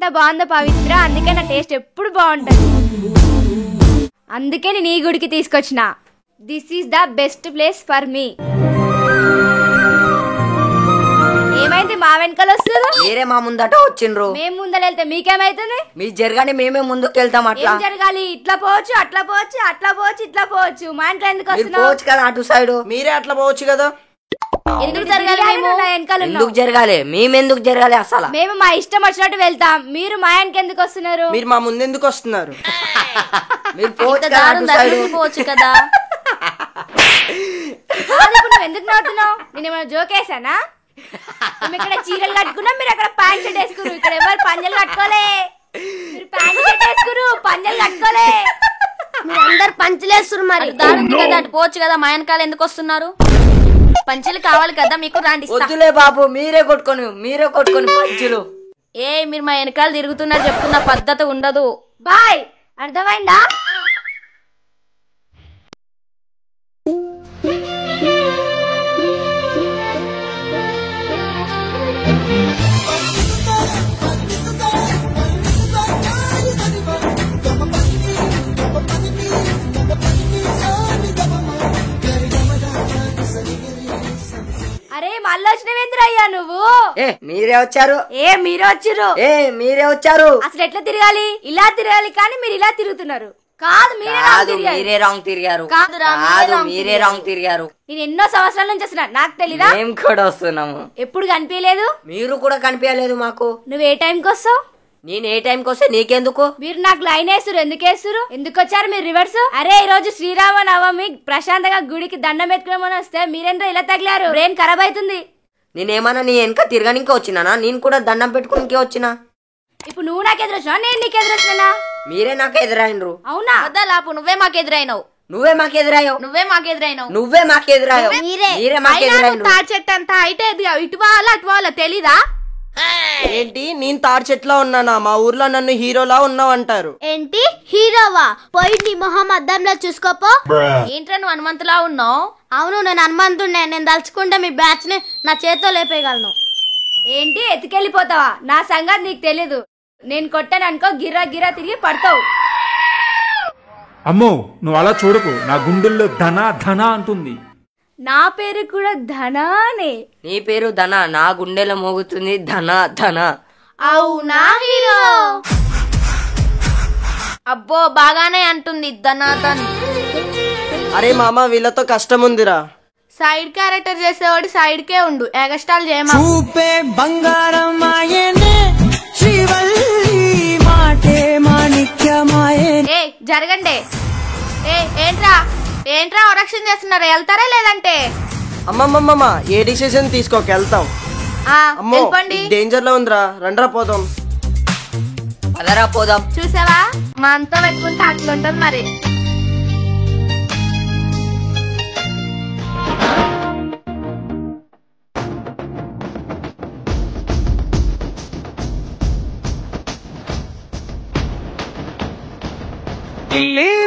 ఎంత బాగుందో పవిత్ర, అందుకే నా టేస్ట్ ఎప్పుడు బాగుంటది. అందుకే నేను ఈ గుడికి తీసుకొచ్చిన. This is the best place for me. ఏమైంది మా వెనకాల వస్తుంది? మీరే మా ముందట వచ్చిండ్రు. మేము ముందర వెళ్తే మీకేమైతుంది? మీరు జరగానే మేమే ముందుకు వెళ్తాం. అట్లా జరగాలి. ఇట్లా పోవచ్చు, అట్లా పోవచ్చు, అట్లా పోవచ్చు, ఇట్లా పోవచ్చు. మా ఇంట్లో ఎందుకు వస్తున్నావు కదా అటు సైడ్? మీరే అట్లా పోవచ్చు కదా. ఎందుకు జరగాలి? ఎందుకు జరగాలి? మేమెందుకు జరగాలి? అసలు మేము మా ఇష్టం వచ్చినట్టు వెళ్తాం. మీరు మా ఆయనకి ఎందుకు వస్తున్నారు? మీరు మా ముందు ఎందుకు వస్తున్నారు? మీరు పోవచ్చు కదా. ఎందుకు నవ్వుతున్నావు? నేను ఏమైనా జోకేసానా? మేము ఇక్కడ చీరలు కట్టుకున్నాం, మీరు అక్కడ ప్యాంట్ షర్ట్ వేసుకున్నారు. ఇక్కడ ఎవరు పంజలు కట్టుకోలే. మీరు ప్యాంట్ షర్ట్ వేసుకురు, పంజలు కట్టుకోలే. మీరు అందరు పంచలేస్తున్నారు. మరి దారుంది కదా, అటు పోవచ్చు కదా. మా వెనకాల ఎందుకు వస్తున్నారు? పంచులు కావాలి కదా మీకు, రాండి. వద్దులే బాబు, మీరే కొట్టుకొని పంచులు. మీరు మా వెనకాల తిరుగుతున్నారు, చెప్తున్న పద్ధతి ఉండదు. బాయ్, అర్థమైందా? అరే మళ్ళీ వచ్చినవేంద్రయ్యా నువ్వు? మీరే వచ్చారు. మీరే వచ్చారు. అసలు ఎట్లా తిరగాలి? ఇలా తిరగాలి, కానీ మీరు ఇలా తిరుగుతున్నారు. కాదు, మీరే రాంగ్ తిరిగారు. మీరే రాంగ్ తిరిగారు. నేను ఎన్నో సంవత్సరాల నుంచి వస్తున్నా, నాకు తెలీదా? మేము కూడా వస్తున్నాము. ఎప్పుడు కనిపించలేదు. మీరు కూడా కనిపించలేదు మాకు. నువ్వు ఏ టైంకి వస్తావు? నేను ఏ టైంకి వస్తే నీకెందుకు? మీరు నాకు లైన్ వేస్తురు. ఎందుకు వచ్చారు మీరు రివర్స్? అరే ఈ రోజు శ్రీరామ నవమి, ప్రశాంతంగా గుడికి దండం ఎత్తుకోమని వస్తే మీరేంటో ఇలా తగిలారు. బ్రెయిన్ ఖరాబ్ అవుతుంది. నేనేమన్నా నీ వెనక తిరగనికే వచ్చినా? నేను కూడా దండం పెట్టుకునికే వచ్చినా. ఇప్పుడు నువ్వు నాకు ఎదురొచ్చినా, నేను నీకు ఎదురొచ్చినా? మీరే నాకు ఎదురైనరు. అవునా? లాపు, నువ్వే మాకు ఎదురైనావు. నువ్వే మాకు ఎదురాయవు. మీరే మాకు ఎదురైనరు. తాడి చెట్టు అంతా హైట్ ఇటు వాళ్ళ అటు వాళ్ళ తెలీదా? ఏంటి, నేను తాడి చెట్లా ఉన్నానా? మా ఊర్లో నన్ను హీరోలా ఉన్నావు అంటారు. ఏంటి హీరోవా? పోయి నీ మొహం అద్దంలో చూసుకోపో. ఏంట్రా నువ్వు హనుమంతులా ఉన్నావు? అవును, నేను హనుమంతుడినే. నేను దలుచుకుంటే మీ బ్యాచ్ ని నా చేతితో లేపేయగలను. ఏంటి ఎత్తుకెళ్ళిపోతావా? నా సంగతి నీకు తెలీదు. నేను కొట్టాను అనుకో, గిర్రా గిర్రా తిరిగి పడతావు. అమ్మో, నువ్వు అలా చూడకు. నా గుండెల్లో ధన ధన అంటుంది. నా పేరు కూడా ధనానే. నీ పేరు ధన, నా గుండెలో మోగుతుంది ధన ధన. అవునా హీరో? అబ్బో బాగానే అంటుంది ధనాధన్. అరే మామ, వీళ్ళతో కష్టం ఉందిరా. సైడ్ క్యారెక్టర్ చేసేవాడు సైడ్ కే ఉండు, ఎగస్టాల్ చేయమా. జరగండి. ఏంట్రా ఆరక్షణ చేస్తున్నారు? వెళ్తారా లేదంటే? అమ్మమ్మమ్మ, ఏ డిసిషన్ తీసుకోక వెళ్తాం. అమ్మో, డేంజర్ లో ఉందిరా. రండ్రా పోదాం. అదరా పోదాం. చూసావా, మా అంతా పెట్టుకుంటే అట్లుంటది మరి.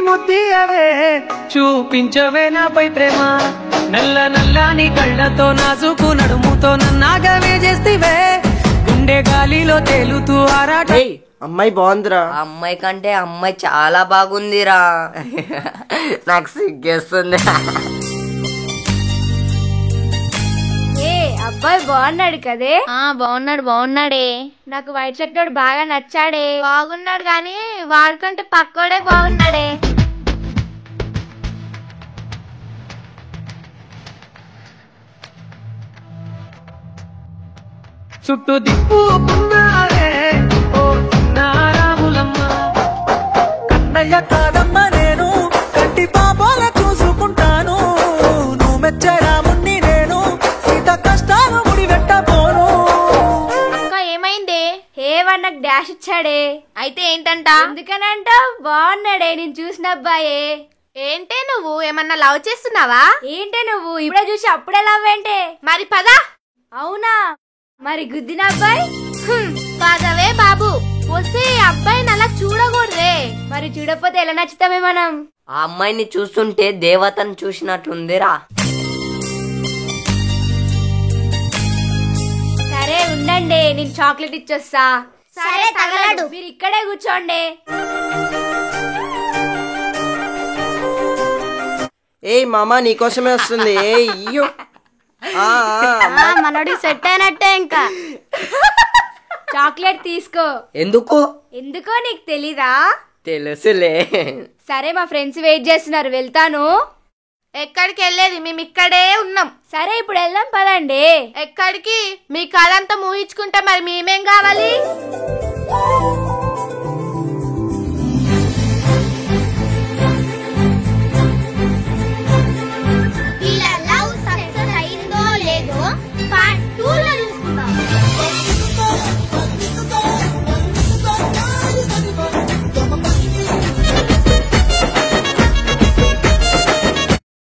ముద్దియవే చూపించవే నాపై ప్రేమ, నల్ల నల్లని కళ్ళతో నాజుకు నడుముతో నన్నాగవే చేస్తివే, గుండె గాలిలో తేలుతూ ఆరాట. అమ్మాయి బాగుందిరా. అమ్మాయి కంటే అమ్మాయి చాలా బాగుందిరా. నాకు సిగ్గేస్తుంది. అబ్బాయి బాగున్నాడు కదే. బాగున్నాడే. నాకు వైట్ షర్ట్ వాడు బాగా నచ్చాడే. బాగున్నాడు గాని వాడికంటే పక్కోడే బాగున్నాడే. చుట్టూ దిప్పుకున్నారే ఓ నారాములమ్మ, కన్నయ్య కాదమ్మ నేను, కంటి పాపాల చూసుకుంటాను, నువ్వు మెచ్చరాముణ్ణి నేను, సీత కష్టాలు ముడి పెట్టబోను. అక్క ఏమైందే? వాడు నాకు డాష్ ఇచ్చాడే. అయితే ఏంటంట? ఎందుకనంట బాగున్నాడే, నేను చూసిన అబ్బాయే. ఏంటే నువ్వు ఏమన్నా లవ్ చేస్తున్నావా? ఏంటే నువ్వు ఇప్పుడే చూసి అప్పుడే లవ్ ఏంటే? మరి పదా. అవునా, మరి గుద్దిన అబ్బాయి? పదవే బాబు. వస్తే అబ్బాయిని అలా చూడకూడదే. మరి చూడకపోతే ఎలా నచ్చుతామే మనం? ఆ అమ్మాయిని చూస్తుంటే దేవతను చూసినట్టుందిరా. సరే ఉండండి, నేను చాక్లెట్ ఇచ్చొస్తా. సరే తగలడు. మీరు ఇక్కడే కూర్చోండి. ఏయ్ మామ నీకోసమే వస్తుంది. ఏయ్ ఇయ్యో. మనోడి సెట్ అయినట్టే. ఇంకా చాక్లెట్ తీసుకో. ఎందుకు? ఎందుకో నీకు తెలీదా? తెలుసులే. సరే మా ఫ్రెండ్స్ వెయిట్ చేస్తున్నారు, వెళ్తాను. ఎక్కడికి వెళ్ళేది? మేము ఇక్కడే ఉన్నాం. సరే ఇప్పుడు వెళ్దాం పదండి. ఎక్కడికి? మీ కళ అంతా ఊహించుకుంటే మరి మేమేం కావాలి?